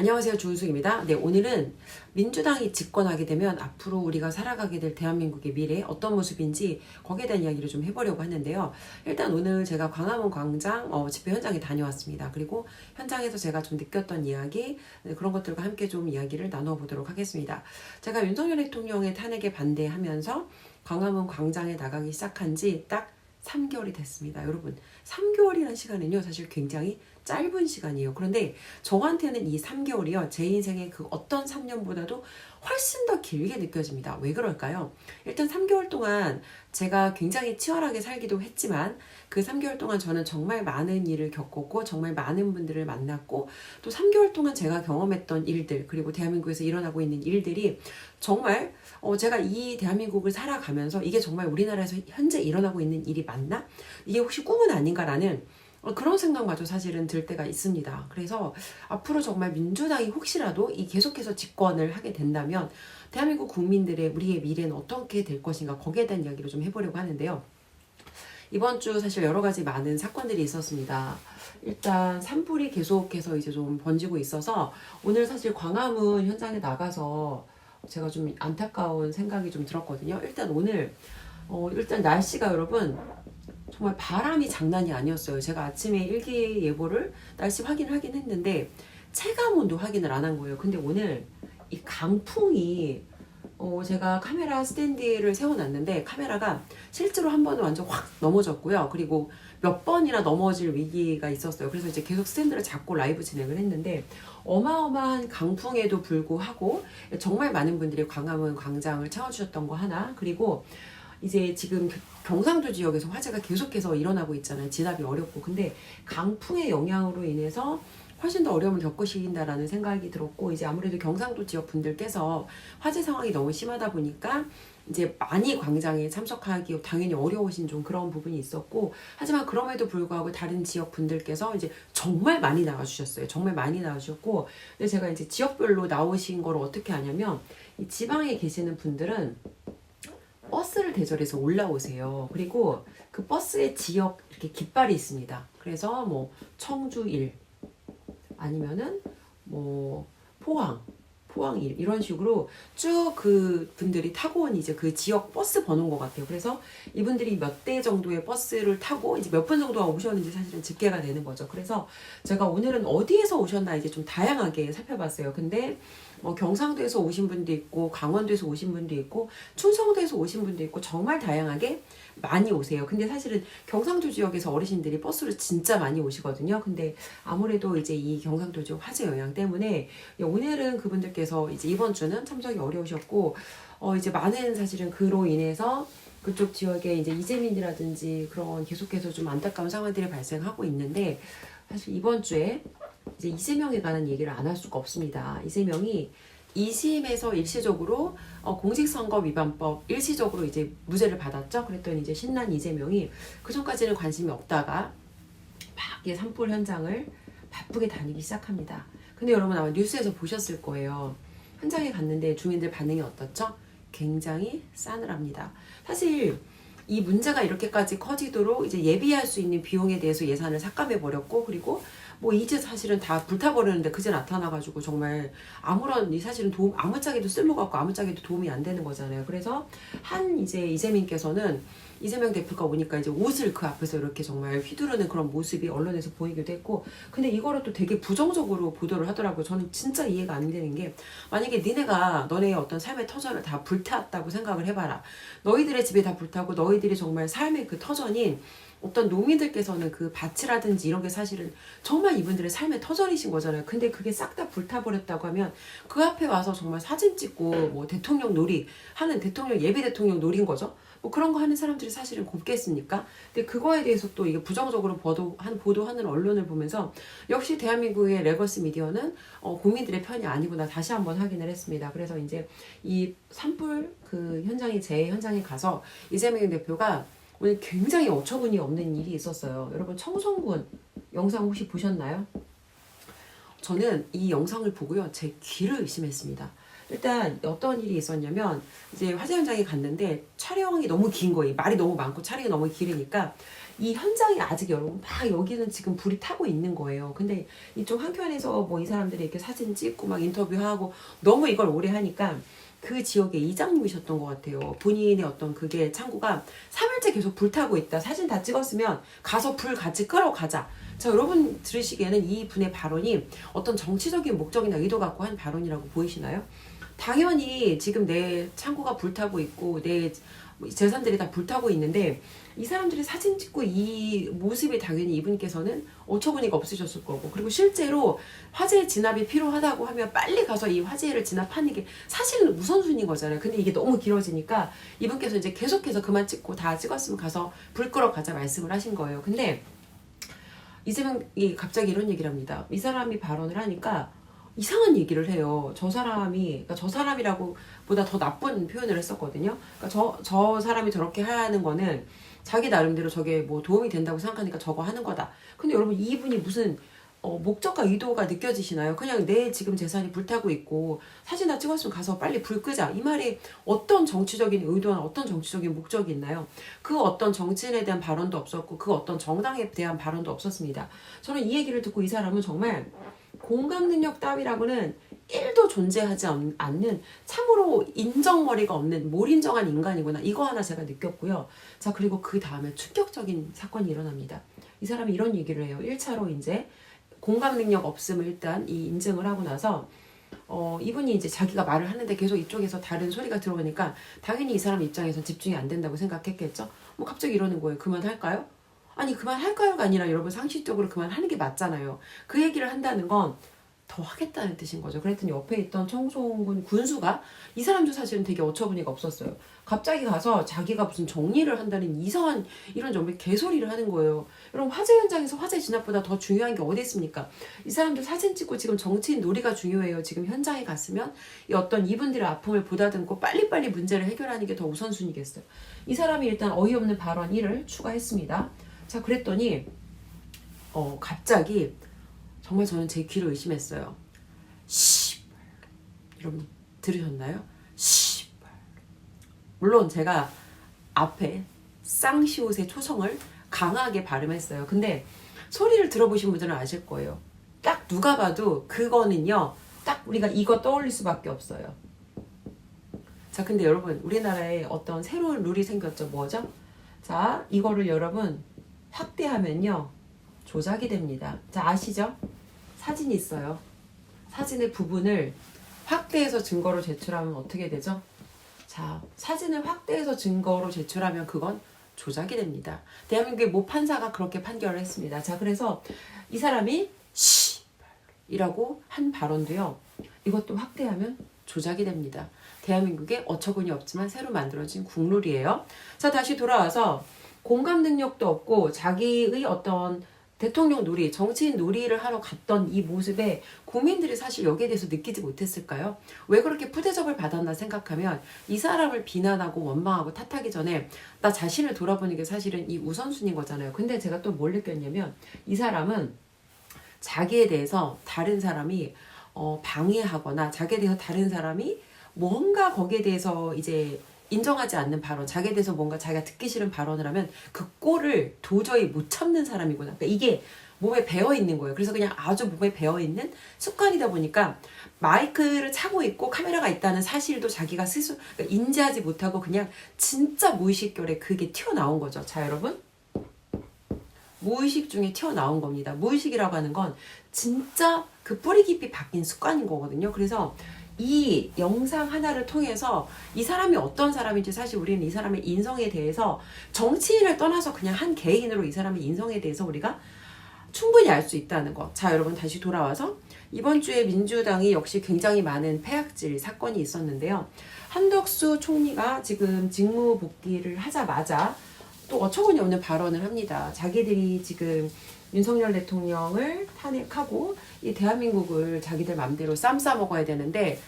안녕하세요. 주은숙입니다. 네, 오늘은 민주당이 집권하게 되면 앞으로 우리가 살아가게 될 대한민국의 미래 어떤 모습인지 거기에 대한 이야기를 좀 해보려고 하는데요. 일단 오늘 제가 광화문 광장 집회 현장에 다녀왔습니다. 그리고 현장에서 제가 좀 느꼈던 이야기, 그런 것들과 함께 좀 이야기를 나눠보도록 하겠습니다. 제가 윤석열 대통령의 탄핵에 반대하면서 광화문 광장에 나가기 시작한 지 딱 3개월이 됐습니다. 여러분, 3개월이라는 시간은요, 사실 굉장히 짧은 시간이에요. 그런데 저한테는 이 3개월이요, 제 인생의 그 어떤 3년보다도 훨씬 더 길게 느껴집니다. 왜 그럴까요? 일단 3개월 동안 제가 굉장히 치열하게 살기도 했지만 그 3개월 동안 저는 정말 많은 일을 겪었고 정말 많은 분들을 만났고 또 3개월 동안 제가 경험했던 일들 그리고 대한민국에서 일어나고 있는 일들이 정말 제가 이 대한민국을 살아가면서 이게 정말 우리나라에서 현재 일어나고 있는 일이 맞나? 이게 혹시 꿈은 아닌가라는 그런 생각마저 사실은 들 때가 있습니다. 그래서 앞으로 정말 민주당이 혹시라도 이 계속해서 집권을 하게 된다면 대한민국 국민들의 우리의 미래는 어떻게 될 것인가 거기에 대한 이야기를 좀 해보려고 하는데요. 이번 주 사실 여러 가지 많은 사건들이 있었습니다. 일단 산불이 계속해서 이제 좀 번지고 있어서 오늘 사실 광화문 현장에 나가서 제가 좀 안타까운 생각이 좀 들었거든요. 일단 오늘 일단 날씨가 여러분 정말 바람이 장난이 아니었어요. 제가 아침에 일기예보를 날씨 확인을 하긴 했는데 체감온도 확인을 안 한 거예요. 근데 오늘 이 강풍이 제가 카메라 스탠드를 세워놨는데 카메라가 실제로 한 번은 완전 확 넘어졌고요. 그리고 몇 번이나 넘어질 위기가 있었어요. 그래서 이제 계속 스탠드를 잡고 라이브 진행을 했는데 어마어마한 강풍에도 불구하고 정말 많은 분들이 광화문 광장을 채워주셨던 거 하나, 그리고 이제 지금 경상도 지역에서 화재가 계속해서 일어나고 있잖아요. 진압이 어렵고. 근데 강풍의 영향으로 인해서 훨씬 더 어려움을 겪으신다라는 생각이 들었고, 이제 아무래도 경상도 지역 분들께서 화재 상황이 너무 심하다 보니까 이제 많이 광장에 참석하기 당연히 어려우신 좀 그런 부분이 있었고, 하지만 그럼에도 불구하고 다른 지역 분들께서 이제 정말 많이 나와주셨어요. 정말 많이 나와주셨고, 근데 제가 이제 지역별로 나오신 걸 어떻게 하냐면, 이 지방에 계시는 분들은 버스를 대절해서 올라오세요. 그리고 그 버스의 지역 이렇게 깃발이 있습니다. 그래서 뭐 청주 1 아니면은 뭐 포항 1 이런 식으로 쭉 그 분들이 타고 온 이제 그 지역 버스 번호인 것 같아요. 그래서 이분들이 몇 대 정도의 버스를 타고 이제 몇 분 정도가 오셨는지 사실은 집계가 되는 거죠. 그래서 제가 오늘은 어디에서 오셨나 이제 좀 다양하게 살펴봤어요. 근데 경상도에서 오신 분도 있고 강원도에서 오신 분도 있고 충청도에서 오신 분도 있고 정말 다양하게 많이 오세요. 근데 사실은 경상도 지역에서 어르신들이 버스로 진짜 많이 오시거든요. 근데 아무래도 이제 이 경상도 지역 화재 영향 때문에 오늘은 그분들께서 이제 이번 주는 참석이 어려우셨고 이제 많은 사실은 그로 인해서 그쪽 지역에 이제 이재민이라든지 그런 계속해서 좀 안타까운 상황들이 발생하고 있는데, 사실 이번 주에 이제 이재명에 관한 얘기를 안 할 수가 없습니다. 이재명이 2심에서 일시적으로 공직선거 위반법 일시적으로 이제 무죄를 받았죠. 그랬더니 이제 신난 이재명이 그 전까지는 관심이 없다가 막 이 산불 현장을 바쁘게 다니기 시작합니다. 근데 여러분 아마 뉴스에서 보셨을 거예요. 현장에 갔는데 주민들 반응이 어떻죠? 굉장히 싸늘합니다. 사실 이 문제가 이렇게까지 커지도록 이제 예비할 수 있는 비용에 대해서 예산을 삭감해 버렸고, 그리고 뭐 이제 사실은 다 불타버리는데 그제 나타나가지고 정말 아무런 사실은 도움 아무짝에도 쓸모가 없고 아무짝에도 도움이 안 되는 거잖아요. 그래서 이제 이재민께서는 이재명 대표가 오니까 이제 옷을 그 앞에서 이렇게 정말 휘두르는 그런 모습이 언론에서 보이기도 했고, 근데 이거를 또 되게 부정적으로 보도를 하더라고요. 저는 진짜 이해가 안 되는 게, 만약에 니네가 너네의 어떤 삶의 터전을 다 불탔다고 생각을 해봐라. 너희들의 집이 다 불타고 너희들이 정말 삶의 그 터전인 어떤 농민들께서는 그 밭이라든지 이런 게 사실은 정말 이분들의 삶의 터전이신 거잖아요. 근데 그게 싹 다 불타버렸다고 하면 그 앞에 와서 정말 사진 찍고 뭐 대통령 놀이 하는 대통령 예비 대통령 놀인 거죠. 뭐 그런 거 하는 사람들이 사실은 곱겠습니까? 근데 그거에 대해서 또 이게 부정적으로 보도하는 언론을 보면서 역시 대한민국의 레거시 미디어는 국민들의 편이 아니구나 다시 한번 확인을 했습니다. 그래서 이제 이 산불 그 현장에 제 현장에 가서 이재명 대표가 오늘 굉장히 어처구니 없는 일이 있었어요. 여러분 청송군 영상 혹시 보셨나요? 저는 이 영상을 보고요, 제 귀를 의심했습니다. 일단 어떤 일이 있었냐면 이제 화재 현장에 갔는데 촬영이 너무 긴 거예요. 말이 너무 많고 촬영이 너무 길으니까 이 현장이 아직 여러분 막 여기는 지금 불이 타고 있는 거예요. 근데 이쪽 한켠에서 뭐 이 사람들이 이렇게 사진 찍고 막 인터뷰하고 너무 이걸 오래 하니까 그 지역의 이장님이셨던 것 같아요. 본인의 어떤 그게 창고가 3일째 계속 불타고 있다. 사진 다 찍었으면 가서 불 같이 끌어가자. 자, 여러분 들으시기에는 이 분의 발언이 어떤 정치적인 목적이나 의도 갖고 한 발언이라고 보이시나요? 당연히 지금 내 창고가 불타고 있고 내 재산들이 다 불타고 있는데 이 사람들이 사진 찍고 이 모습이 당연히 이분께서는 어처구니가 없으셨을 거고, 그리고 실제로 화재 진압이 필요하다고 하면 빨리 가서 이 화재를 진압하는 게 사실은 우선순위인 거잖아요. 근데 이게 너무 길어지니까 이분께서 이제 계속해서 그만 찍고 다 찍었으면 가서 불 끄러 가자 말씀을 하신 거예요. 근데 이재명이 갑자기 이런 얘기를 합니다. 이 사람이 발언을 하니까 이상한 얘기를 해요. 저 사람이, 그러니까 저 사람이라고 보다 더 나쁜 표현을 했었거든요. 그러니까 저 사람이 저렇게 하는 거는 자기 나름대로 저게 뭐 도움이 된다고 생각하니까 저거 하는 거다. 근데 여러분 이분이 무슨 목적과 의도가 느껴지시나요? 그냥 내 지금 재산이 불타고 있고 사진 다 찍었으면 가서 빨리 불 끄자. 이 말에 어떤 정치적인 의도나 어떤 정치적인 목적이 있나요? 그 어떤 정치인에 대한 발언도 없었고 그 어떤 정당에 대한 발언도 없었습니다. 저는 이 얘기를 듣고 이 사람은 정말 공감 능력 따위라고는 1도 존재하지 않는 참으로 인정머리가 없는 몰인정한 인간이구나. 이거 하나 제가 느꼈고요. 자, 그리고 그 다음에 충격적인 사건이 일어납니다. 이 사람이 이런 얘기를 해요. 1차로 이제 공감 능력 없음을 일단 이 인증을 하고 나서 이분이 이제 자기가 말을 하는데 계속 이쪽에서 다른 소리가 들어오니까 당연히 이 사람 입장에선 집중이 안 된다고 생각했겠죠. 뭐 갑자기 이러는 거예요. 그만할까요? 아니 그만할까요가 아니라 여러분 상식적으로 그만하는 게 맞잖아요. 그 얘기를 한다는 건 더 하겠다는 뜻인 거죠. 그랬더니 옆에 있던 청송군 군수가 이 사람도 사실은 되게 어처구니가 없었어요. 갑자기 가서 자기가 무슨 정리를 한다는 이상한 이런 정말 개소리를 하는 거예요. 여러분 화재 현장에서 화재 진압보다 더 중요한 게 어디 있습니까? 이 사람들 사진 찍고 지금 정치인 놀이가 중요해요. 지금 현장에 갔으면 이 어떤 이분들의 아픔을 보다듬고 빨리빨리 문제를 해결하는 게 더 우선순위겠어요. 이 사람이 일단 어이없는 발언 1을 추가했습니다. 자, 그랬더니 갑자기 정말 저는 제 귀를 의심했어요. 씨발. 여러분 들으셨나요? 씨발. 물론 제가 앞에 쌍시옷의 초성을 강하게 발음했어요. 근데 소리를 들어보신 분들은 아실 거예요. 딱 누가 봐도 그거는요. 딱 우리가 이거 떠올릴 수밖에 없어요. 자, 근데 여러분 우리나라에 어떤 새로운 룰이 생겼죠. 뭐죠? 자, 이거를 여러분 확대하면요. 조작이 됩니다. 자, 아시죠? 사진이 있어요. 사진의 부분을 확대해서 증거로 제출하면 어떻게 되죠? 자, 사진을 확대해서 증거로 제출하면 그건 조작이 됩니다. 대한민국의 모 판사가 그렇게 판결을 했습니다. 자, 그래서 이 사람이 이라고 한 발언도요. 이것도 확대하면 조작이 됩니다. 대한민국에 어처구니 없지만 새로 만들어진 국룰이에요. 자, 다시 돌아와서 공감 능력도 없고 자기의 어떤 대통령 놀이, 정치인 놀이를 하러 갔던 이 모습에 국민들이 사실 여기에 대해서 느끼지 못했을까요? 왜 그렇게 푸대접을 받았나 생각하면 이 사람을 비난하고 원망하고 탓하기 전에 나 자신을 돌아보는 게 사실은 이 우선순위인 거잖아요. 근데 제가 또 뭘 느꼈냐면 이 사람은 자기에 대해서 다른 사람이 방해하거나 자기에 대해서 다른 사람이 뭔가 거기에 대해서 이제 인정하지 않는 발언, 자기에 대해서 뭔가 자기가 듣기 싫은 발언을 하면 그 꼴을 도저히 못 참는 사람이구나. 그러니까 이게 몸에 배어 있는 거예요. 그래서 그냥 아주 몸에 배어 있는 습관이다 보니까 마이크를 차고 있고 카메라가 있다는 사실도 자기가 스스로 그러니까 인지하지 못하고 그냥 진짜 무의식결에 그게 튀어나온 거죠. 자, 여러분. 무의식 중에 튀어나온 겁니다. 무의식이라고 하는 건 진짜 그 뿌리 깊이 박힌 습관인 거거든요. 그래서 이 영상 하나를 통해서 이 사람이 어떤 사람인지 사실 우리는 이 사람의 인성에 대해서 정치인을 떠나서 그냥 한 개인으로 이 사람의 인성에 대해서 우리가 충분히 알 수 있다는 거. 자, 여러분 다시 돌아와서 이번 주에 민주당이 역시 굉장히 많은 폐악질 사건이 있었는데요. 한덕수 총리가 지금 직무 복귀를 하자마자 또 어처구니 없는 발언을 합니다. 자기들이 지금 윤석열 대통령을 탄핵하고 이 대한민국을 자기들 맘대로 쌈 싸먹어야 되는데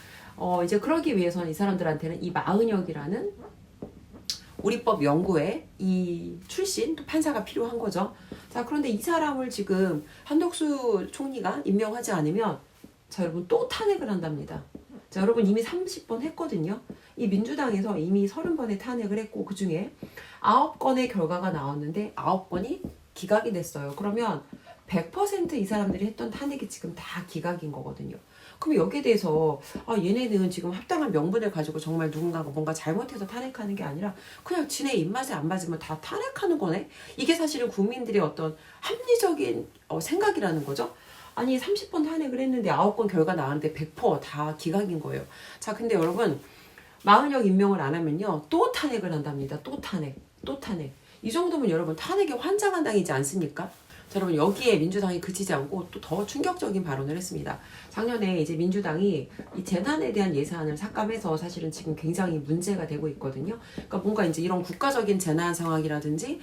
이제 그러기 위해서는 이 사람들한테는 이 마은혁이라는 우리법 연구회 이 출신 또 판사가 필요한 거죠. 자, 그런데 이 사람을 지금 한덕수 총리가 임명하지 않으면 자, 여러분 또 탄핵을 한답니다. 자, 여러분 이미 30번 했거든요. 이 민주당에서 이미 30번의 탄핵을 했고 그 중에 9건의 결과가 나왔는데 9건이 기각이 됐어요. 그러면 100%이 사람들이 했던 탄핵이 지금 다 기각인 거거든요. 그럼 여기에 대해서 얘네는 지금 합당한 명분을 가지고 정말 누군가가 뭔가 잘못해서 탄핵하는 게 아니라 그냥 지네 입맛에 안 맞으면 다 탄핵하는 거네? 이게 사실은 국민들의 어떤 합리적인 생각이라는 거죠. 아니 30번 탄핵을 했는데 9건 결과 나왔는데 100%다 기각인 거예요. 자, 근데 여러분 마흔역 임명을 안 하면요 또 탄핵을 한답니다. 또 탄핵. 이 정도면 여러분 탄핵에 환장한 당이지 않습니까? 자, 여러분 여기에 민주당이 그치지 않고 또 더 충격적인 발언을 했습니다. 작년에 이제 민주당이 이 재난에 대한 예산을 삭감해서 사실은 지금 굉장히 문제가 되고 있거든요. 그러니까 뭔가 이제 이런 국가적인 재난 상황이라든지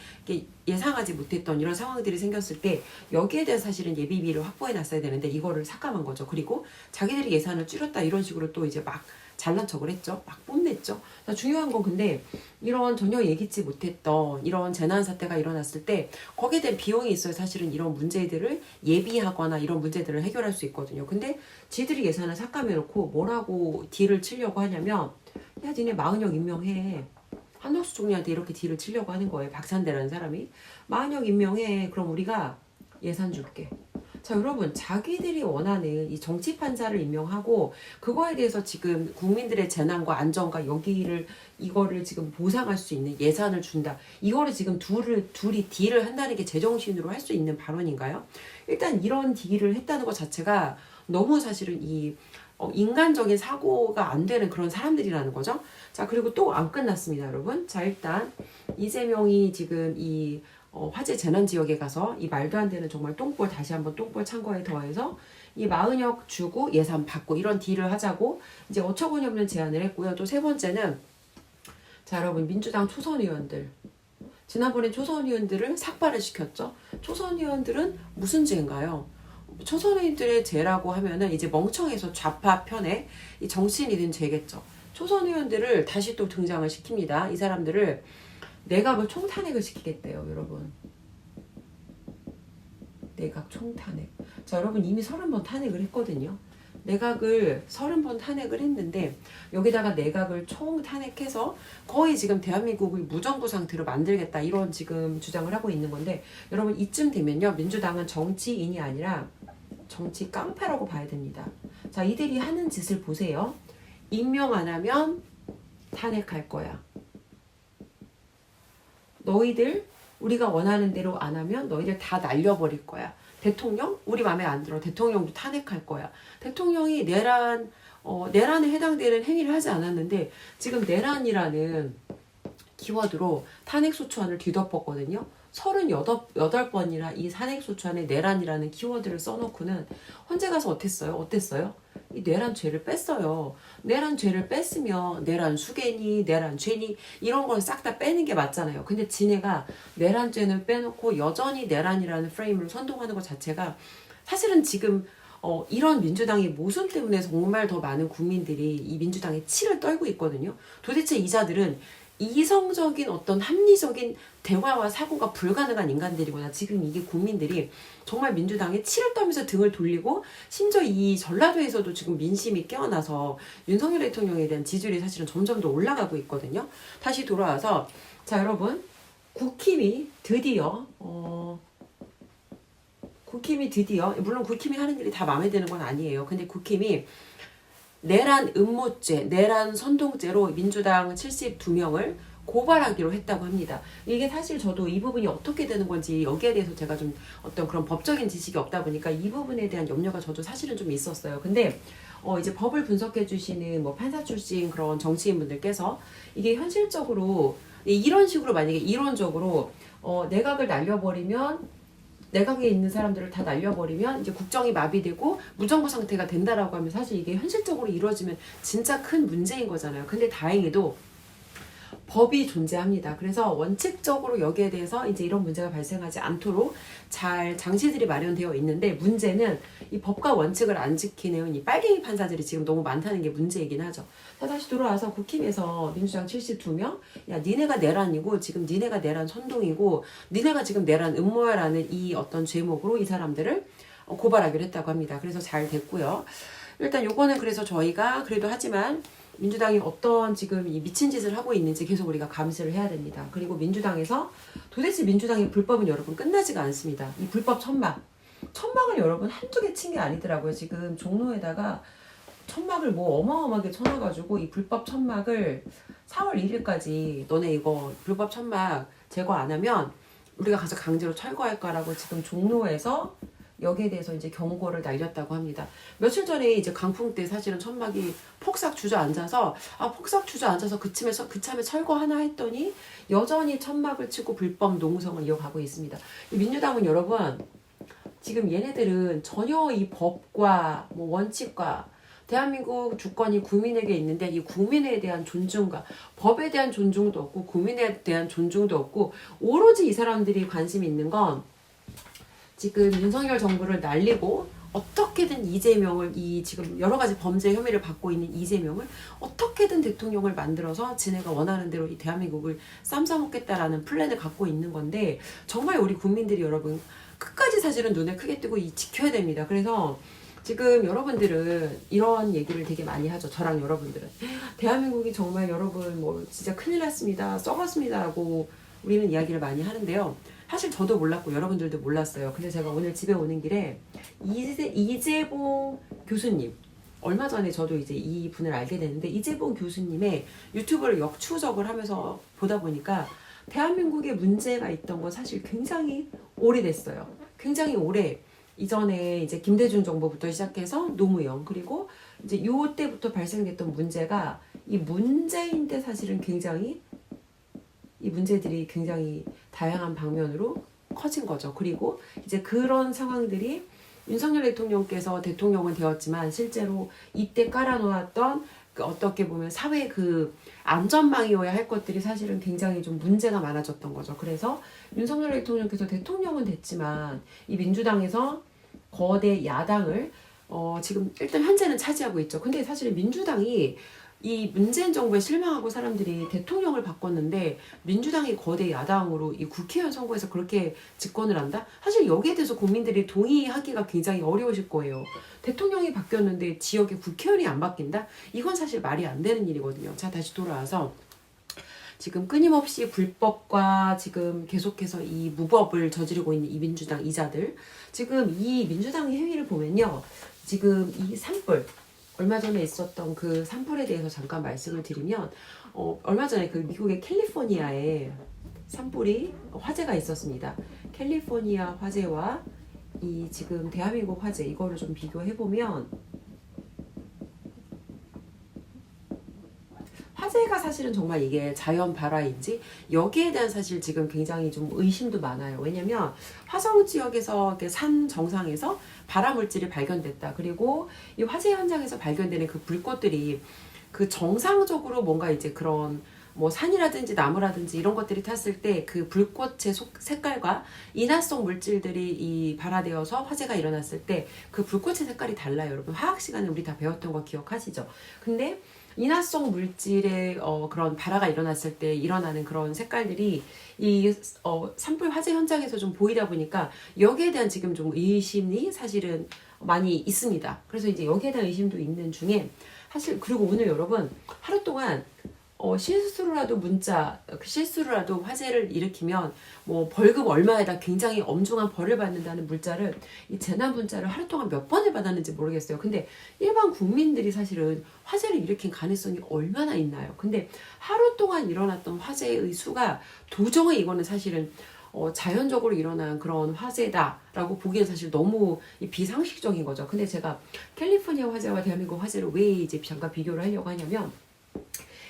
예상하지 못했던 이런 상황들이 생겼을 때 여기에 대한 사실은 예비비를 확보해 놨어야 되는데 이거를 삭감한 거죠. 그리고 자기들이 예산을 줄였다 이런 식으로 또 이제 막 잘난 척을 했죠. 막 뽐냈죠. 중요한 건 근데 이런 전혀 예기치 못했던 이런 재난 사태가 일어났을 때 거기에 대한 비용이 있어야 사실은 이런 문제들을 예비하거나 이런 문제들을 해결할 수 있거든요. 근데 지들이 예산을 삭감해놓고 뭐라고 딜을 치려고 하냐면 야 니네 마흔역 임명해. 한덕수 총리한테 이렇게 딜을 치려고 하는 거예요. 박찬대라는 사람이. 마흔역 임명해. 그럼 우리가 예산 줄게. 자, 여러분 자기들이 원하는 이 정치 판사를 임명하고 그거에 대해서 지금 국민들의 재난과 안전과 이거를 지금 보상할 수 있는 예산을 준다. 이거를 지금 둘이 딜을 한다는 게 제정신으로 할 수 있는 발언인가요? 일단 이런 딜을 했다는 것 자체가 너무 사실은 인간적인 사고가 안 되는 그런 사람들이라는 거죠. 자, 그리고 또 안 끝났습니다, 여러분. 자, 일단 이재명이 지금 화재 재난 지역에 가서 이 말도 안 되는 정말 똥볼 다시 한번 똥볼 찬 거에 더해서 이 마흔역 주고 예산 받고 이런 딜을 하자고 이제 어처구니 없는 제안을 했고요. 또 세 번째는 자, 여러분 민주당 초선 의원들 지난번에 초선 의원들을 삭발을 시켰죠. 초선 의원들은 무슨 죄인가요? 초선 의원들의 죄라고 하면은 이제 멍청해서 좌파 편에 이 정치인이 된 죄겠죠. 초선 의원들을 다시 또 등장을 시킵니다. 이 사람들을 내각을 총탄핵을 시키겠대요, 여러분. 내각 총탄핵. 자, 여러분 이미 30번 탄핵을 했거든요. 내각을 30번 탄핵을 했는데 여기다가 내각을 총탄핵해서 거의 지금 대한민국을 무정부 상태로 만들겠다 이런 지금 주장을 하고 있는 건데 여러분 이쯤 되면요 민주당은 정치인이 아니라 정치 깡패라고 봐야 됩니다. 자, 이들이 하는 짓을 보세요. 임명 안 하면 탄핵할 거야. 너희들 우리가 원하는 대로 안 하면 너희들 다 날려버릴 거야. 대통령? 우리 맘에 안 들어. 대통령도 탄핵할 거야. 대통령이 내란에 해당되는 행위를 하지 않았는데 지금 내란이라는 키워드로 탄핵소추안을 뒤덮었거든요. 38번이나 이 탄핵소추안에 내란이라는 키워드를 써놓고는 헌재 가서 어땠어요? 이 내란 죄를 뺐어요. 내란 죄를 뺐으면 내란 수괴니 내란 죄니 이런 걸 싹 다 빼는 게 맞잖아요. 근데 지네가 내란 죄는 빼놓고 여전히 내란이라는 프레임으로 선동하는 것 자체가 사실은 지금 이런 민주당의 모순 때문에 정말 더 많은 국민들이 이 민주당의 치를 떨고 있거든요. 도대체 이 자들은 이성적인 어떤 합리적인 대화와 사고가 불가능한 인간들이구나. 지금 이게 국민들이 정말 민주당에 치를 떨면서 등을 돌리고 심지어 이 전라도에서도 지금 민심이 깨어나서 윤석열 대통령에 대한 지지율이 사실은 점점 더 올라가고 있거든요. 다시 돌아와서 자, 여러분 국힘이 드디어 물론 국힘이 하는 일이 다 마음에 드는 건 아니에요. 근데 국힘이 내란 음모죄, 내란 선동죄로 민주당 72명을 고발하기로 했다고 합니다. 이게 사실 저도 이 부분이 어떻게 되는 건지 여기에 대해서 제가 좀 어떤 그런 법적인 지식이 없다 보니까 이 부분에 대한 염려가 저도 사실은 좀 있었어요. 근데 이제 법을 분석해 주시는 뭐 판사 출신 그런 정치인분들께서 이게 현실적으로 이런 식으로 만약에 이론적으로 내각을 날려버리면 내각에 있는 사람들을 다 날려버리면 이제 국정이 마비되고 무정부 상태가 된다라고 하면 사실 이게 현실적으로 이루어지면 진짜 큰 문제인 거잖아요. 근데 다행히도 법이 존재합니다. 그래서 원칙적으로 여기에 대해서 이제 이런 문제가 발생하지 않도록 잘 장치들이 마련되어 있는데 문제는 이 법과 원칙을 안 지키는 이 빨갱이 판사들이 지금 너무 많다는 게 문제이긴 하죠. 자, 다시 돌아와서 국힘에서 민주당 72명 야 니네가 내란이고 지금 니네가 내란 선동이고 니네가 지금 내란 음모야라는 이 어떤 죄목으로 이 사람들을 고발하기로 했다고 합니다. 그래서 잘 됐고요. 일단 요거는 그래서 저희가 그래도 하지만 민주당이 어떤 지금 이 미친 짓을 하고 있는지 계속 우리가 감시를 해야 됩니다. 그리고 민주당에서 도대체 민주당의 불법은 여러분 끝나지가 않습니다. 이 불법 천막을 여러분 한두 개 친 게 아니더라고요. 지금 종로에다가 천막을 뭐 어마어마하게 쳐놔가지고 이 불법 천막을 4월 1일까지 너네 이거 불법 천막 제거 안 하면 우리가 가서 강제로 철거할 거라고 지금 종로에서 여기에 대해서 이제 경고를 날렸다고 합니다. 며칠 전에 이제 강풍 때 사실은 천막이 폭삭 주저앉아서 폭삭 주저앉아서 그참에 철거하나 했더니 여전히 천막을 치고 불법 농성을 이어가고 있습니다. 민주당은 여러분 지금 얘네들은 전혀 이 법과 뭐 원칙과 대한민국 주권이 국민에게 있는데 이 국민에 대한 존중과 법에 대한 존중도 없고 국민에 대한 존중도 없고 오로지 이 사람들이 관심이 있는 건 지금 윤석열 정부를 날리고 어떻게든 이재명을 이 지금 여러 가지 범죄 혐의를 받고 있는 이재명을 어떻게든 대통령을 만들어서 지네가 원하는 대로 이 대한민국을 쌈싸먹겠다라는 플랜을 갖고 있는 건데 정말 우리 국민들이 여러분 끝까지 사실은 눈에 크게 뜨고 지켜야 됩니다. 그래서 지금 여러분들은 이런 얘기를 되게 많이 하죠. 저랑 여러분들은 대한민국이 정말 여러분 뭐 진짜 큰일 났습니다. 썩었습니다라고 우리는 이야기를 많이 하는데요. 사실 저도 몰랐고 여러분들도 몰랐어요. 근데 제가 오늘 집에 오는 길에 이재봉 교수님 얼마 전에 저도 이제 이 분을 알게 됐는데 이재봉 교수님의 유튜브를 역추적을 하면서 보다 보니까 대한민국에 문제가 있던 건 사실 굉장히 오래됐어요. 굉장히 오래 이전에 이제 김대중 정부부터 시작해서 노무현 그리고 이제 요 때부터 발생됐던 문제가 이 문제인데 사실은 굉장히 이 문제들이 굉장히 다양한 방면으로 커진 거죠. 그리고 이제 그런 상황들이 윤석열 대통령께서 대통령은 되었지만 실제로 이때 깔아놓았던 그 어떻게 보면 사회 그 안전망이어야 할 것들이 사실은 굉장히 좀 문제가 많아졌던 거죠. 그래서 윤석열 대통령께서 대통령은 됐지만 이 민주당에서 거대 야당을 지금 일단 현재는 차지하고 있죠. 근데 사실 민주당이 이 문재인 정부에 실망하고 사람들이 대통령을 바꿨는데 민주당이 거대 야당으로 이 국회의원 선거에서 그렇게 집권을 한다? 사실 여기에 대해서 국민들이 동의하기가 굉장히 어려우실 거예요. 대통령이 바뀌었는데 지역에 국회의원이 안 바뀐다? 이건 사실 말이 안 되는 일이거든요. 자, 다시 돌아와서 지금 끊임없이 불법과 지금 계속해서 이 무법을 저지르고 있는 이 민주당 이자들 지금 이 민주당의 행위를 보면요. 지금 이 산불 얼마 전에 있었던 그 산불에 대해서 잠깐 말씀을 드리면 얼마 전에 그 미국의 캘리포니아에 산불이 화재가 있었습니다. 캘리포니아 화재와 이 지금 대한민국 화재 이거를 좀 비교해보면 화재가 사실은 정말 이게 자연 발화인지 여기에 대한 사실 지금 굉장히 좀 의심도 많아요. 왜냐면 화성 지역에서 산 정상에서 발화 물질이 발견됐다. 그리고 이 화재 현장에서 발견되는 그 불꽃들이 그 정상적으로 뭔가 이제 그런 뭐 산이라든지 나무라든지 이런 것들이 탔을 때 그 불꽃의 색깔과 인화성 물질들이 이 발화되어서 화재가 일어났을 때 그 불꽃의 색깔이 달라요. 여러분 화학 시간에 우리 다 배웠던 거 기억하시죠? 근데 인화성 물질의 그런 발화가 일어났을 때 일어나는 그런 색깔들이 이 산불 화재 현장에서 좀 보이다 보니까 여기에 대한 지금 좀 의심이 사실은 많이 있습니다. 그래서 이제 여기에 대한 의심도 있는 중에 사실 그리고 오늘 여러분 하루 동안 실수로라도 화재를 일으키면 뭐 벌금 얼마에다 굉장히 엄중한 벌을 받는다는 문자를 이 재난 문자를 하루 동안 몇 번을 받았는지 모르겠어요. 근데 일반 국민들이 사실은 화재를 일으킨 가능성이 얼마나 있나요? 근데 하루 동안 일어났던 화재의 수가 도저히 이거는 사실은 자연적으로 일어난 그런 화재다라고 보기엔 사실 너무 비상식적인 거죠. 근데 제가 캘리포니아 화재와 대한민국 화재를 왜 이제 잠깐 비교를 하려고 하냐면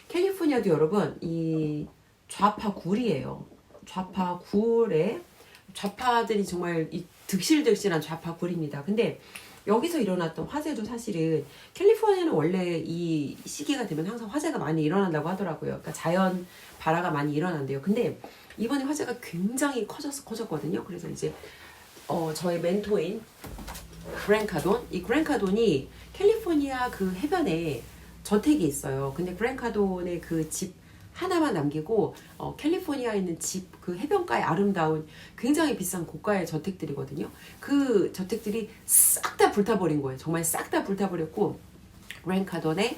캘리포니아도 여러분 이 좌파 굴이에요. 좌파 굴에 좌파들이 정말 이 득실득실한 좌파 굴입니다. 근데 여기서 일어났던 화재도 사실은 캘리포니아는 원래 이 시기가 되면 항상 화재가 많이 일어난다고 하더라고요. 그러니까 자연 발화가 많이 일어난대요. 근데 이번에 화재가 굉장히 커졌거든요. 그래서 이제 저의 멘토인 이 그랜카돈이 캘리포니아 그 해변에 저택이 있어요. 근데 그랜카돈의 그 집 하나만 남기고 캘리포니아에 있는 집 그 해변가의 아름다운 굉장히 비싼 고가의 저택들이거든요. 그 저택들이 싹 다 불타버린 거예요. 정말 싹 다 불타버렸고 그랜트 카돈의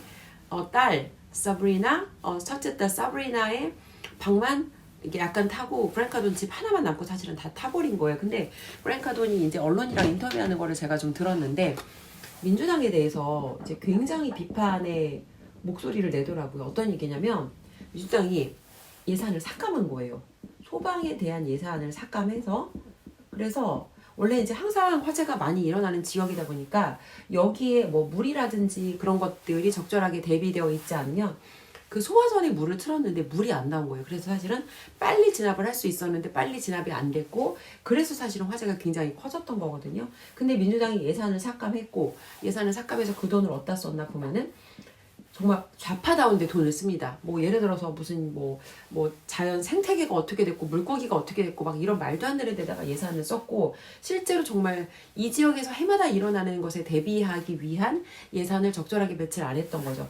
딸 서브리나, 첫째 딸 서브리나의 방만 이게 약간 타고 그랜트 카돈 집 하나만 남고 사실은 다 타버린 거예요. 근데 그랜트 카돈이 이제 언론이랑 인터뷰하는 거를 제가 좀 들었는데 민주당에 대해서 이제 굉장히 비판의 목소리를 내더라고요. 어떤 얘기냐면 민주당이 예산을 삭감한 거예요. 소방에 대한 예산을 삭감해서 그래서 원래 이제 항상 화재가 많이 일어나는 지역이다 보니까 여기에 뭐 물이라든지 그런 것들이 적절하게 대비되어 있지 않으면 그 소화전에 물을 틀었는데 물이 안 나온 거예요. 그래서 사실은 빨리 진압을 할 수 있었는데 빨리 진압이 안 됐고 그래서 사실은 화재가 굉장히 커졌던 거거든요. 근데 민주당이 예산을 삭감했고 예산을 삭감해서 그 돈을 어디다 썼나 보면은 정말 좌파다운데 돈을 씁니다. 뭐 예를 들어서 무슨 뭐 자연 생태계가 어떻게 됐고 물고기가 어떻게 됐고 막 이런 말도 안 되는 데다가 예산을 썼고 실제로 정말 이 지역에서 해마다 일어나는 것에 대비하기 위한 예산을 적절하게 배치를 안 했던 거죠.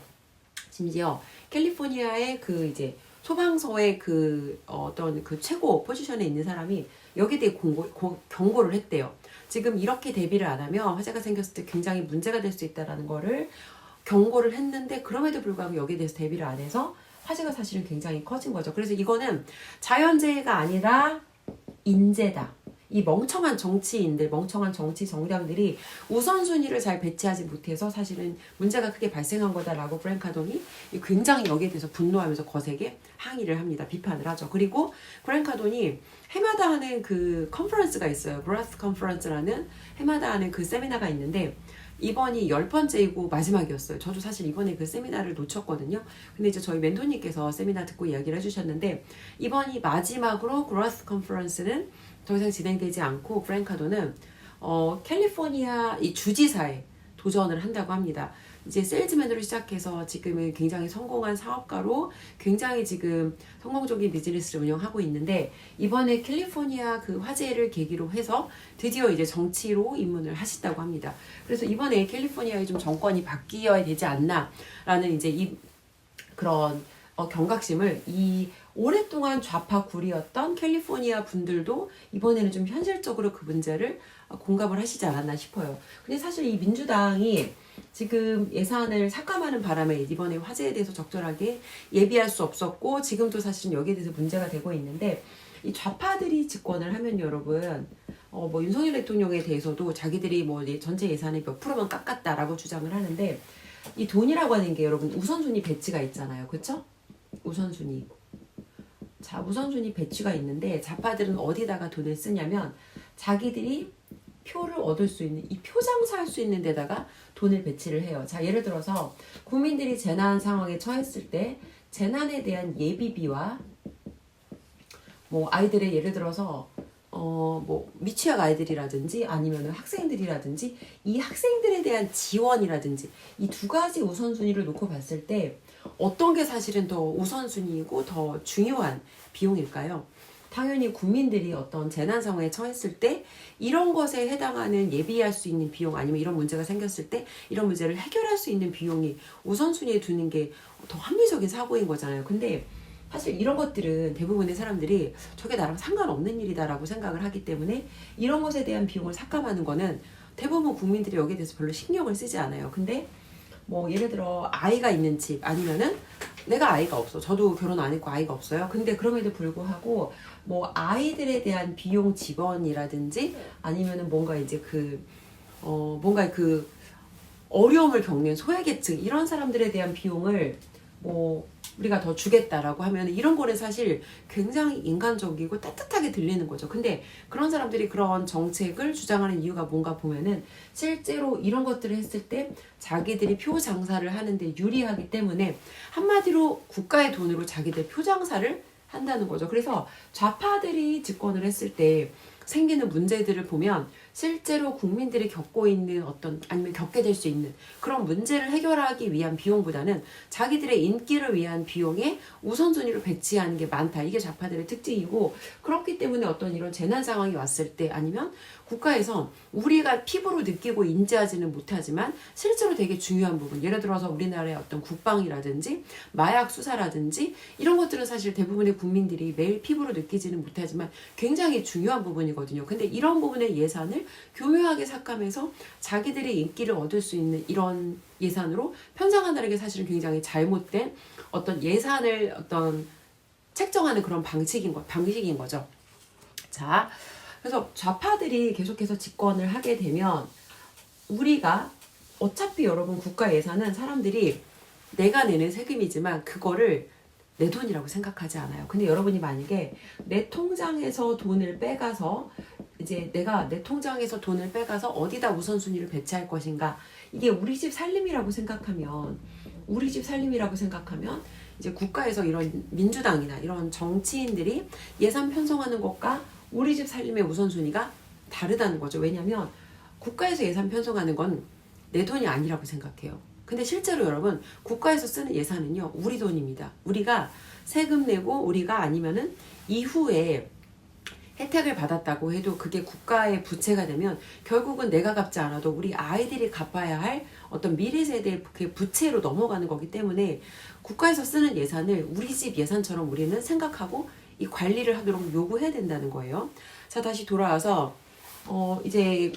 심지어 캘리포니아의 그 이제 소방서의 그 어떤 그 최고 포지션에 있는 사람이 여기에 대해 경고를 했대요. 지금 이렇게 대비를 안 하면 화재가 생겼을 때 굉장히 문제가 될 수 있다라는 거를 경고를 했는데 그럼에도 불구하고 여기에 대해서 대비를 안 해서 화재가 사실은 굉장히 커진 거죠. 그래서 이거는 자연재해가 아니라 인재다. 이 멍청한 정치인들, 멍청한 정치 정당들이 우선순위를 잘 배치하지 못해서 사실은 문제가 크게 발생한 거다라고 그랜트 카돈이 굉장히 여기에 대해서 분노하면서 거세게 항의를 합니다. 비판을 하죠. 그리고 그랜트 카돈이 해마다 하는 그 컨퍼런스가 있어요. 그라스 컨퍼런스라는 해마다 하는 그 세미나가 있는데 이번이 10번째이고 마지막이었어요. 저도 사실 이번에 그 세미나를 놓쳤거든요. 근데 이제 저희 멘토님께서 세미나 듣고 이야기를 해주셨는데 이번이 마지막으로 그라스 컨퍼런스는 더 이상 진행되지 않고 그랜트 카돈은 캘리포니아 이 주지사에 도전을 한다고 합니다. 이제 세일즈맨으로 시작해서 지금은 굉장히 성공한 사업가로 굉장히 지금 성공적인 비즈니스를 운영하고 있는데 이번에 캘리포니아 그 화재를 계기로 해서 드디어 이제 정치로 입문을 하신다고 합니다. 그래서 이번에 캘리포니아의 좀 정권이 바뀌어야 되지 않나라는 이제 이 그런 경각심을 이 오랫동안 좌파 구리였던 캘리포니아 분들도 이번에는 좀 현실적으로 그 문제를 공감을 하시지 않았나 싶어요. 근데 사실 이 민주당이 지금 예산을 삭감하는 바람에 이번에 화재에 대해서 적절하게 예비할 수 없었고 지금도 사실은 여기에 대해서 문제가 되고 있는데 이 좌파들이 집권을 하면 여러분 뭐 윤석열 대통령에 대해서도 자기들이 뭐 전체 예산의 몇 프로만 깎았다라고 주장을 하는데 이 돈이라고 하는 게 여러분 우선순위 배치가 있잖아요. 그쵸? 우선순위. 자, 우선순위 배치가 있는데 좌파들은 어디다가 돈을 쓰냐면 자기들이 표를 얻을 수 있는 이 표장사 할 수 있는 데다가 돈을 배치를 해요. 자, 예를 들어서 국민들이 재난 상황에 처했을 때 재난에 대한 예비비와 뭐 아이들의 예를 들어서 뭐 미취학 아이들이라든지 아니면 학생들이라든지 이 학생들에 대한 지원이라든지 이 두 가지 우선순위를 놓고 봤을 때 어떤 게 사실은 더 우선순위이고 더 중요한 비용일까요? 당연히 국민들이 어떤 재난 상황에 처했을 때 이런 것에 해당하는 예비할 수 있는 비용 아니면 이런 문제가 생겼을 때 이런 문제를 해결할 수 있는 비용이 우선순위에 두는 게 더 합리적인 사고인 거잖아요. 근데 사실 이런 것들은 대부분의 사람들이 저게 나랑 상관없는 일이다라고 생각을 하기 때문에 이런 것에 대한 비용을 삭감하는 거는 대부분 국민들이 여기에 대해서 별로 신경을 쓰지 않아요. 근데 뭐 예를 들어 아이가 있는 집 아니면은 내가 아이가 없어. 저도 결혼 안 했고 아이가 없어요. 근데 그럼에도 불구하고 뭐 아이들에 대한 비용 지원이라든지 아니면은 뭔가 이제 뭔가 그 어려움을 겪는 소외계층 이런 사람들에 대한 비용을 뭐 우리가 더 주겠다라고 하면 이런 거는 사실 굉장히 인간적이고 따뜻하게 들리는 거죠. 근데 그런 사람들이 그런 정책을 주장하는 이유가 뭔가 보면은 실제로 이런 것들을 했을 때 자기들이 표 장사를 하는데 유리하기 때문에 한마디로 국가의 돈으로 자기들 표 장사를 한다는 거죠. 그래서 좌파들이 집권을 했을 때 생기는 문제들을 보면 실제로 국민들이 겪고 있는 어떤 아니면 겪게 될 수 있는 그런 문제를 해결하기 위한 비용보다는 자기들의 인기를 위한 비용에 우선순위로 배치하는 게 많다. 이게 좌파들의 특징이고, 그렇기 때문에 어떤 이런 재난 상황이 왔을 때 아니면 국가에서 우리가 피부로 느끼고 인지하지는 못하지만 실제로 되게 중요한 부분, 예를 들어서 우리나라의 어떤 국방이라든지 마약 수사라든지 이런 것들은 사실 대부분의 국민들이 매일 피부로 느끼지는 못하지만 굉장히 중요한 부분이거든요. 근데 이런 부분의 예산을 교묘하게 삭감해서 자기들의 인기를 얻을 수 있는 이런 예산으로 편성한다는 게 사실은 굉장히 잘못된 어떤 예산을 어떤 책정하는 그런 방식인 거죠. 자, 그래서 좌파들이 계속해서 집권을 하게 되면 우리가 어차피 여러분 국가 예산은 사람들이 내가 내는 세금이지만 그거를 내 돈이라고 생각하지 않아요. 근데 여러분이 만약에 내 통장에서 돈을 빼가서 이제 내가 내 통장에서 돈을 빼가서 어디다 우선순위를 배치할 것인가, 이게 우리 집 살림이라고 생각하면 이제 국가에서 이런 민주당이나 이런 정치인들이 예산 편성하는 것과 우리 집 살림의 우선순위가 다르다는 거죠. 왜냐하면 국가에서 예산 편성하는 건 내 돈이 아니라고 생각해요. 근데 실제로 여러분 국가에서 쓰는 예산은요 우리 돈입니다. 우리가 세금 내고 우리가 아니면은 이후에 혜택을 받았다고 해도 그게 국가의 부채가 되면 결국은 내가 갚지 않아도 우리 아이들이 갚아야 할 어떤 미래 세대의 그 부채로 넘어가는 거기 때문에 국가에서 쓰는 예산을 우리 집 예산처럼 우리는 생각하고 이 관리를 하도록 요구해야 된다는 거예요. 자, 다시 돌아와서 이제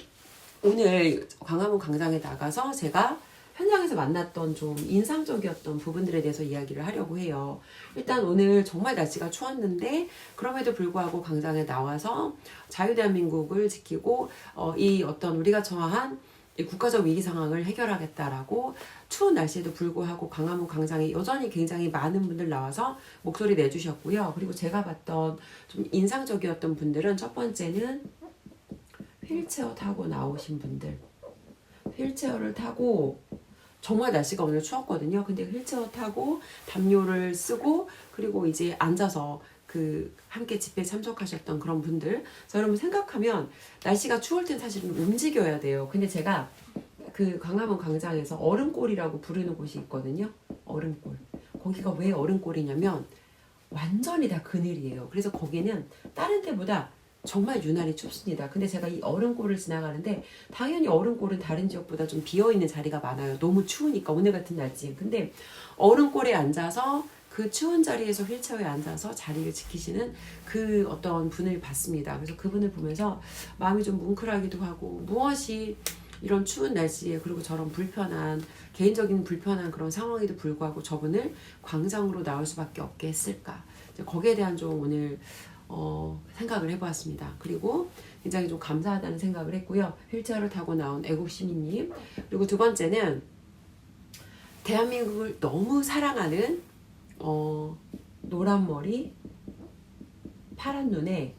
오늘 광화문 광장에 나가서 제가 현장에서 만났던 좀 인상적이었던 부분들에 대해서 이야기를 하려고 해요. 일단 오늘 정말 날씨가 추웠는데 그럼에도 불구하고 광장에 나와서 자유대한민국을 지키고 이 어떤 우리가 처한 이 국가적 위기 상황을 해결하겠다라고 추운 날씨에도 불구하고 광화문 광장에 여전히 굉장히 많은 분들 나와서 목소리 내주셨고요. 그리고 제가 봤던 좀 인상적이었던 분들은 첫 번째는 휠체어 타고 나오신 분들. 휠체어를 타고 정말 날씨가 오늘 추웠거든요. 근데 휠체어 타고 담요를 쓰고 그리고 이제 앉아서 함께 집회에 참석하셨던 그런 분들. 그래서 여러분 생각하면 날씨가 추울 땐 사실은 움직여야 돼요. 근데 제가 그 광화문 광장에서 얼음골이라고 부르는 곳이 있거든요. 얼음골. 거기가 왜 얼음골이냐면 완전히 다 그늘이에요. 그래서 거기는 다른 데보다 정말 유난히 춥습니다. 근데 제가 이 얼음골을 지나가는데 당연히 얼음골은 다른 지역보다 좀 비어있는 자리가 많아요. 너무 추우니까 오늘 같은 날씨에. 근데 얼음골에 앉아서 그 추운 자리에서 휠체어에 앉아서 자리를 지키시는 그 어떤 분을 봤습니다. 그래서 그분을 보면서 마음이 좀 뭉클하기도 하고 무엇이 이런 추운 날씨에 그리고 저런 개인적인 불편한 그런 상황에도 불구하고 저분을 광장으로 나올 수밖에 없게 했을까. 거기에 대한 좀 오늘 생각을 해보았습니다. 그리고 굉장히 좀 감사하다는 생각을 했고요. 휠체어를 타고 나온 애국 시민님. 그리고 두 번째는 대한민국을 너무 사랑하는 노란 머리 파란 눈에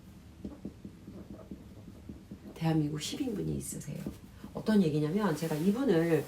대한민국 시민분이 있으세요. 어떤 얘기냐면 제가 이분을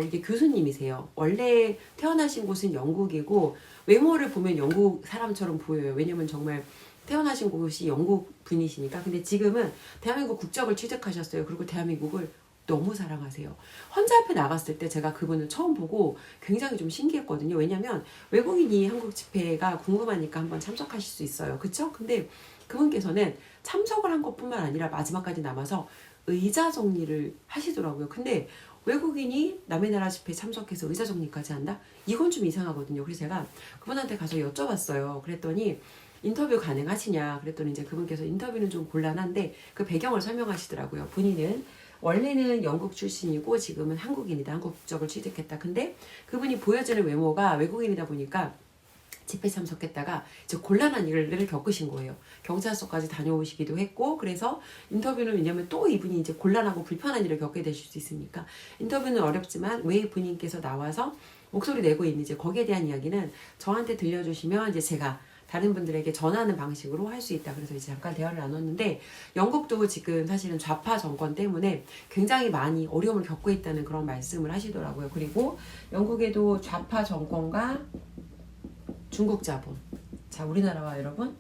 이게 교수님이세요. 원래 태어나신 곳은 영국이고 외모를 보면 영국 사람처럼 보여요. 왜냐면 정말 태어나신 곳이 영국 분이시니까. 근데 지금은 대한민국 국적을 취득하셨어요. 그리고 대한민국을 너무 사랑하세요. 헌재 앞에 나갔을 때 제가 그분을 처음 보고 굉장히 좀 신기했거든요. 왜냐면 외국인이 한국 집회가 궁금하니까 한번 참석하실 수 있어요. 그쵸? 근데 그분께서는 참석을 한 것뿐만 아니라 마지막까지 남아서 의자 정리를 하시더라고요. 근데 외국인이 남의 나라 집회에 참석해서 의자 정리까지 한다? 이건 좀 이상하거든요. 그래서 제가 그분한테 가서 여쭤봤어요. 그랬더니 인터뷰 가능하시냐? 그랬더니 이제 그분께서 인터뷰는 좀 곤란한데 그 배경을 설명하시더라고요. 본인은 원래는 영국 출신이고 지금은 한국인이다. 한국 국적을 취득했다. 근데 그분이 보여지는 외모가 외국인이다 보니까 집회 참석했다가 이제 곤란한 일을 겪으신 거예요. 경찰서까지 다녀오시기도 했고, 그래서 인터뷰는 왜냐면 또 이분이 이제 곤란하고 불편한 일을 겪게 되실 수 있으니까 인터뷰는 어렵지만 왜 본인께서 나와서 목소리 내고 있는지 거기에 대한 이야기는 저한테 들려주시면 이제 제가 다른 분들에게 전하는 방식으로 할 수 있다. 그래서 이제 잠깐 대화를 나눴는데 영국도 지금 사실은 좌파 정권 때문에 굉장히 많이 어려움을 겪고 있다는 그런 말씀을 하시더라고요. 그리고 영국에도 좌파 정권과 중국 자본. 자, 우리나라와 여러분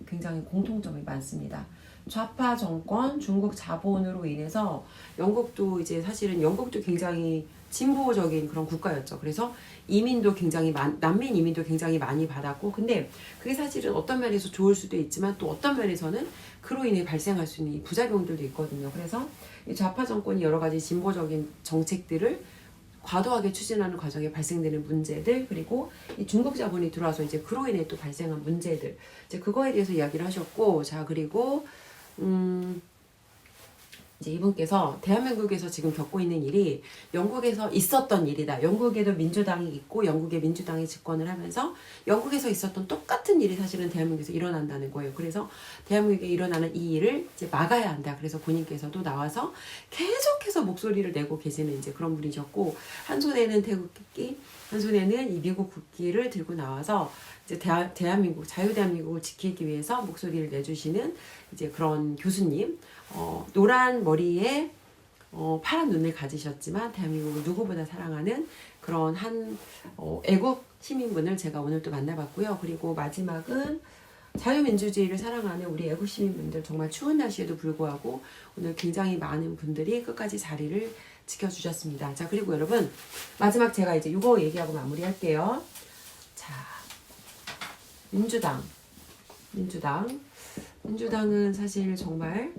굉장히 공통점이 많습니다. 좌파 정권, 중국 자본으로 인해서 영국도 이제 사실은 영국도 굉장히 진보적인 그런 국가였죠. 그래서 이민도 굉장히 난민 이민도 굉장히 많이 받았고, 근데 그게 사실은 어떤 면에서 좋을 수도 있지만 또 어떤 면에서는 그로 인해 발생할 수 있는 부작용들도 있거든요. 그래서 이 좌파 정권이 여러 가지 진보적인 정책들을 과도하게 추진하는 과정에 발생되는 문제들, 그리고 이 중국 자본이 들어와서 이제 그로 인해 또 발생한 문제들, 이제 그거에 대해서 이야기를 하셨고, 자, 그리고 이제 이분께서 대한민국에서 지금 겪고 있는 일이 영국에서 있었던 일이다. 영국에도 민주당이 있고 영국의 민주당이 집권을 하면서 영국에서 있었던 똑같은 일이 사실은 대한민국에서 일어난다는 거예요. 그래서 대한민국에 일어나는 이 일을 이제 막아야 한다. 그래서 본인께서도 나와서 계속해서 목소리를 내고 계시는 이제 그런 분이셨고, 한 손에는 태국 국기, 한 손에는 이 미국 국기를 들고 나와서 이제 대한민국, 자유대한민국을 지키기 위해서 목소리를 내주시는 이제 그런 교수님, 노란 머리에 파란 눈을 가지셨지만 대한민국을 누구보다 사랑하는 그런 한 애국 시민분을 제가 오늘 또 만나봤고요. 그리고 마지막은 자유민주주의를 사랑하는 우리 애국 시민분들, 정말 추운 날씨에도 불구하고 오늘 굉장히 많은 분들이 끝까지 자리를 지켜주셨습니다. 자, 그리고 여러분, 마지막 제가 이제 이거 얘기하고 마무리할게요. 자, 민주당은 사실 정말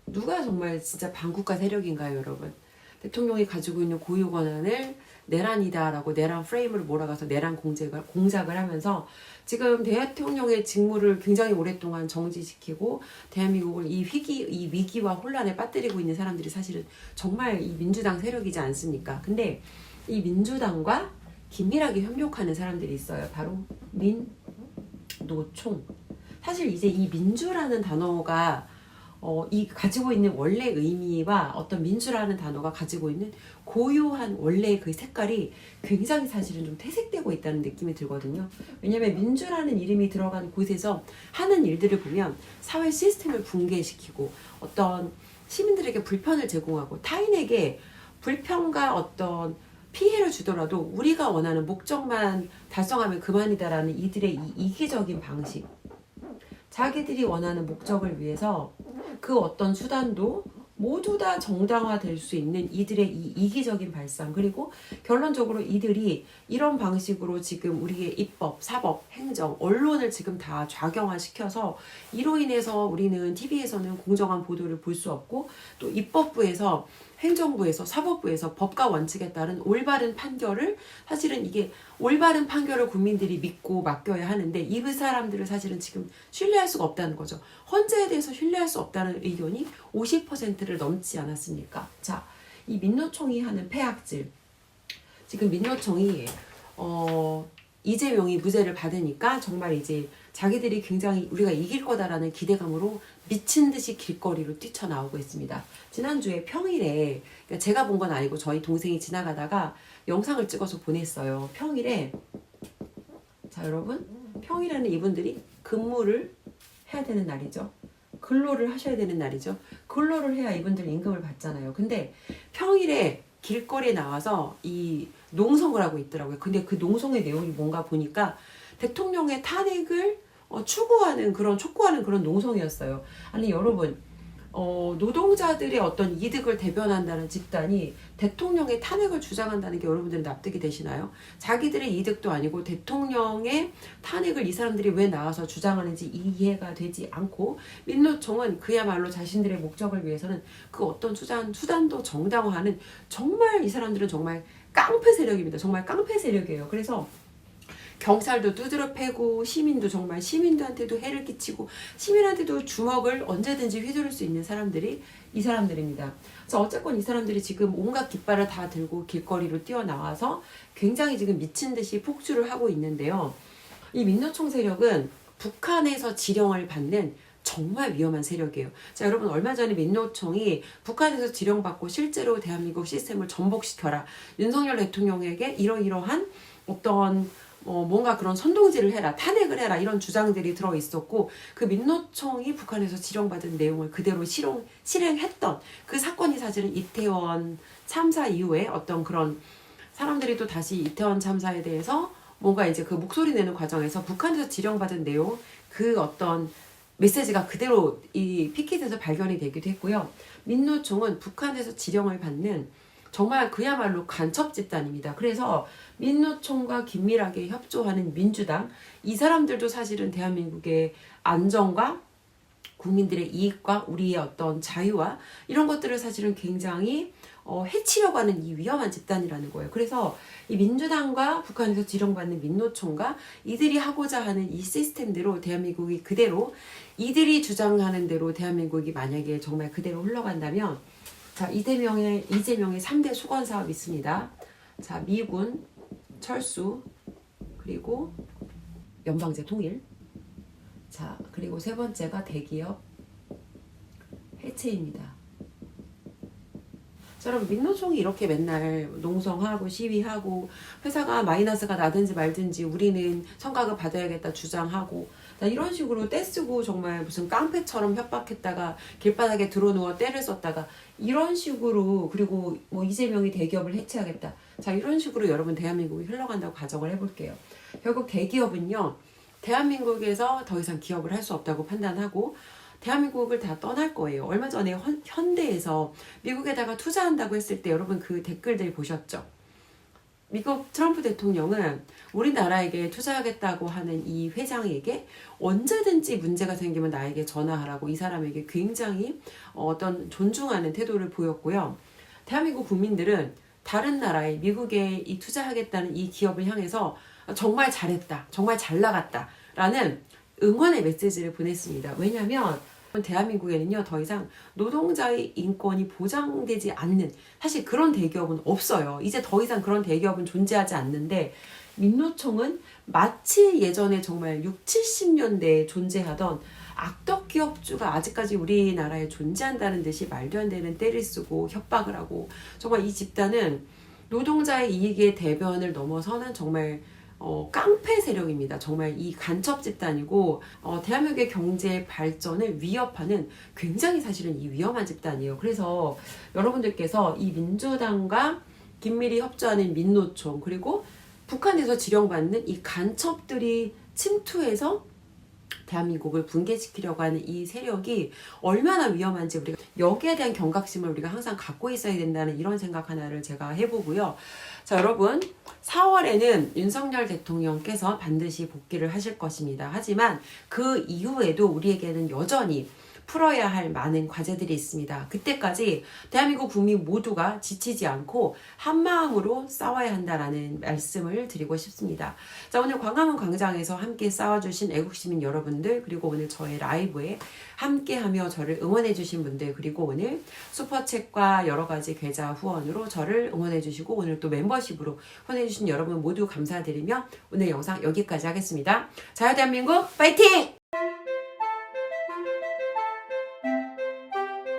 누가 정말 진짜 반국가 세력인가요, 여러분? 대통령이 가지고 있는 고유 권한을 내란이다라고 내란 프레임을 몰아가서 내란 공작을 하면서 지금 대통령의 직무를 굉장히 오랫동안 정지시키고 대한민국을 이 위기와 혼란에 빠뜨리고 있는 사람들이 사실은 정말 이 민주당 세력이지 않습니까? 근데 이 민주당과 긴밀하게 협력하는 사람들이 있어요. 바로 민노총. 사실 이제 이 민주라는 단어가 이 가지고 있는 원래 의미와 어떤 민주라는 단어가 가지고 있는 고유한 원래의 그 색깔이 굉장히 사실은 좀 퇴색되고 있다는 느낌이 들거든요. 왜냐하면 민주라는 이름이 들어간 곳에서 하는 일들을 보면 사회 시스템을 붕괴시키고 어떤 시민들에게 불편을 제공하고 타인에게 불편과 어떤 피해를 주더라도 우리가 원하는 목적만 달성하면 그만이다라는 이들의 이 이기적인 방식, 자기들이 원하는 목적을 위해서 그 어떤 수단도 모두 다 정당화될 수 있는 이들의 이 이기적인 발상, 그리고 결론적으로 이들이 이런 방식으로 지금 우리의 입법, 사법, 행정, 언론을 지금 다 좌경화시켜서 이로 인해서 우리는 TV에서는 공정한 보도를 볼 수 없고, 또 입법부에서, 행정부에서, 사법부에서 법과 원칙에 따른 올바른 판결을, 사실은 이게 올바른 판결을 국민들이 믿고 맡겨야 하는데 이 사람들을 사실은 지금 신뢰할 수가 없다는 거죠. 헌재에 대해서 신뢰할 수 없다는 의견이 50%를 넘지 않았습니까? 자, 이 민노총이 하는 폐악질, 지금 민노총이 이재명이 무죄를 받으니까 정말 이제 자기들이 굉장히 우리가 이길 거다라는 기대감으로 미친 듯이 길거리로 뛰쳐나오고 있습니다. 지난주에 평일에, 그러니까 제가 본 건 아니고 저희 동생이 지나가다가 영상을 찍어서 보냈어요. 평일에, 자 여러분, 평일에는 이분들이 근무를 해야 되는 날이죠. 근로를 하셔야 되는 날이죠. 근로를 해야 이분들 임금을 받잖아요. 근데 평일에 길거리에 나와서 이 농성을 하고 있더라고요. 근데 그 농성의 내용이 뭔가 보니까 대통령의 탄핵을 촉구하는 그런 농성이었어요. 아니 여러분, 노동자들의 어떤 이득을 대변한다는 집단이 대통령의 탄핵을 주장한다는 게 여러분들은 납득이 되시나요? 자기들의 이득도 아니고 대통령의 탄핵을 이 사람들이 왜 나와서 주장하는지 이해가 되지 않고, 민노총은 그야말로 자신들의 목적을 위해서는 그 어떤 수단도 정당화하는, 정말 이 사람들은 정말 깡패 세력입니다. 정말 깡패 세력이에요. 그래서 경찰도 두드러 패고 시민도 정말 시민들한테도 해를 끼치고 시민한테도 주먹을 언제든지 휘두를 수 있는 사람들이 이 사람들입니다. 그래서 어쨌건 이 사람들이 지금 온갖 깃발을 다 들고 길거리로 뛰어나와서 굉장히 지금 미친 듯이 폭주를 하고 있는데요. 이 민노총 세력은 북한에서 지령을 받는 정말 위험한 세력이에요. 자 여러분, 얼마 전에 민노총이 북한에서 지령받고 실제로 대한민국 시스템을 전복시켜라, 윤석열 대통령에게 이러이러한 어떤 뭔가 그런 선동질을 해라, 탄핵을 해라, 이런 주장들이 들어있었고, 그 민노총이 북한에서 지령받은 내용을 그대로 실행했던 그 사건이 사실은 이태원 참사 이후에 어떤 그런 사람들이 또 다시 이태원 참사에 대해서 뭔가 이제 그 목소리 내는 과정에서 북한에서 지령받은 내용, 그 어떤 메시지가 그대로 이 피켓에서 발견이 되기도 했고요. 민노총은 북한에서 지령을 받는 정말 그야말로 간첩 집단입니다. 그래서 민노총과 긴밀하게 협조하는 민주당, 이 사람들도 사실은 대한민국의 안정과 국민들의 이익과 우리의 어떤 자유와 이런 것들을 사실은 굉장히 해치려고 하는 이 위험한 집단이라는 거예요. 그래서 이 민주당과 북한에서 지령받는 민노총과 이들이 하고자 하는 이 시스템대로 대한민국이 그대로 이들이 주장하는 대로 대한민국이 만약에 정말 그대로 흘러간다면, 자, 이재명의 3대 수건 사업이 있습니다. 자, 미군, 철수, 그리고 연방제 통일. 자, 그리고 세 번째가 대기업 해체입니다. 자, 여러분, 민노총이 이렇게 맨날 농성하고 시위하고 회사가 마이너스가 나든지 말든지 우리는 성과급 받아야겠다 주장하고, 이런 식으로 떼쓰고 정말 무슨 깡패처럼 협박했다가 길바닥에 들어누워 떼를 썼다가 이런 식으로, 그리고 뭐 이재명이 대기업을 해체하겠다. 자, 이런 식으로 여러분 대한민국이 흘러간다고 가정을 해볼게요. 결국 대기업은요, 대한민국에서 더 이상 기업을 할 수 없다고 판단하고 대한민국을 다 떠날 거예요. 얼마 전에 현대에서 미국에다가 투자한다고 했을 때 여러분 그 댓글들 보셨죠? 미국 트럼프 대통령은 우리나라에게 투자하겠다고 하는 이 회장에게 언제든지 문제가 생기면 나에게 전화하라고 이 사람에게 굉장히 어떤 존중하는 태도를 보였고요. 대한민국 국민들은 다른 나라에 미국에 이 투자하겠다는 이 기업을 향해서 정말 잘했다, 정말 잘 나갔다 라는 응원의 메시지를 보냈습니다. 왜냐하면 대한민국에는요, 더 이상 노동자의 인권이 보장되지 않는, 사실 그런 대기업은 없어요. 이제 더 이상 그런 대기업은 존재하지 않는데, 민노총은 마치 예전에 정말 6, 70년대에 존재하던 악덕 기업주가 아직까지 우리나라에 존재한다는 듯이 말도 안 되는 떼를 쓰고 협박을 하고, 정말 이 집단은 노동자의 이익의 대변을 넘어서는 정말 깡패 세력입니다. 정말 이 간첩 집단이고 대한민국의 경제 발전을 위협하는 굉장히 사실은 이 위험한 집단이에요. 그래서 여러분들께서 이 민주당과 긴밀히 협조하는 민노총, 그리고 북한에서 지령받는 이 간첩들이 침투해서 대한민국을 붕괴시키려고 하는 이 세력이 얼마나 위험한지 우리가 여기에 대한 경각심을 우리가 항상 갖고 있어야 된다는 이런 생각 하나를 제가 해보고요. 자, 여러분, 4월에는 윤석열 대통령께서 반드시 복귀를 하실 것입니다. 하지만 그 이후에도 우리에게는 여전히 풀어야 할 많은 과제들이 있습니다. 그때까지 대한민국 국민 모두가 지치지 않고 한마음으로 싸워야 한다라는 말씀을 드리고 싶습니다. 자, 오늘 광화문 광장에서 함께 싸워주신 애국시민 여러분들, 그리고 오늘 저의 라이브에 함께하며 저를 응원해주신 분들, 그리고 오늘 슈퍼챗과 여러가지 계좌 후원으로 저를 응원해주시고 오늘 또 멤버십으로 후원해주신 여러분 모두 감사드리며 오늘 영상 여기까지 하겠습니다. 자유대한민국 파이팅!